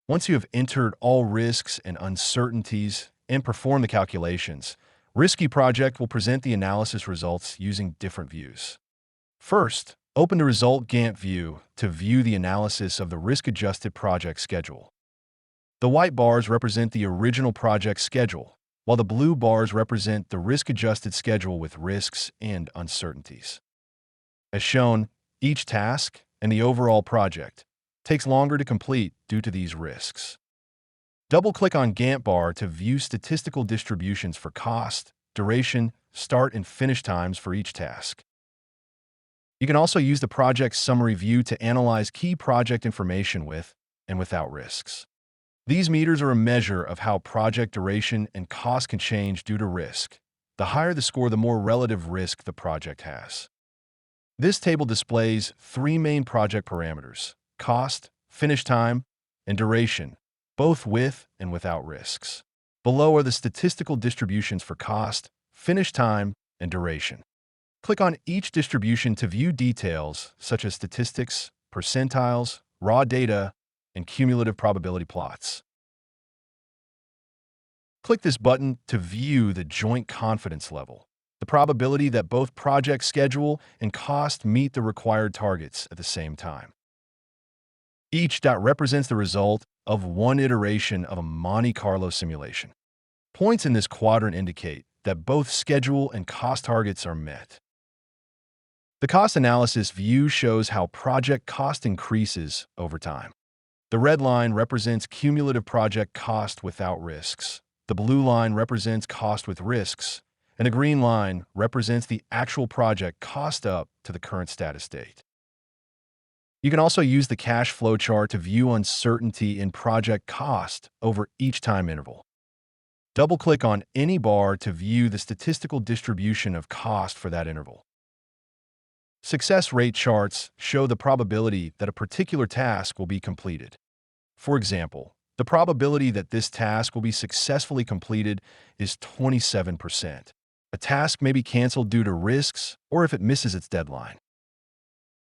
Once you have entered all risks and uncertainties and performed the calculations, RiskyProject will present the analysis results using different views. First, open the Result Gantt view to view the analysis of the risk-adjusted project schedule. The white bars represent the original project schedule, while the blue bars represent the risk-adjusted schedule with risks and uncertainties. As shown, each task and the overall project takes longer to complete due to these risks. Double-click on Gantt bar to view statistical distributions for cost, duration, start and finish times for each task. You can also use the project summary view to analyze key project information with and without risks. These meters are a measure of how project duration and cost can change due to risk. The higher the score, the more relative risk the project has. This table displays three main project parameters: cost, finish time, and duration, both with and without risks. Below are the statistical distributions for cost, finish time, and duration. Click on each distribution to view details such as statistics, percentiles, raw data, and cumulative probability plots. Click this button to view the joint confidence level, the probability that both project schedule and cost meet the required targets at the same time. Each dot represents the result of one iteration of a Monte Carlo simulation. Points in this quadrant indicate that both schedule and cost targets are met. The cost analysis view shows how project cost increases over time. The red line represents cumulative project cost without risks. The blue line represents cost with risks, and the green line represents the actual project cost up to the current status date. You can also use the cash flow chart to view uncertainty in project cost over each time interval. Double-click on any bar to view the statistical distribution of cost for that interval. Success rate charts show the probability that a particular task will be completed. For example, the probability that this task will be successfully completed is 27%. A task may be canceled due to risks or if it misses its deadline.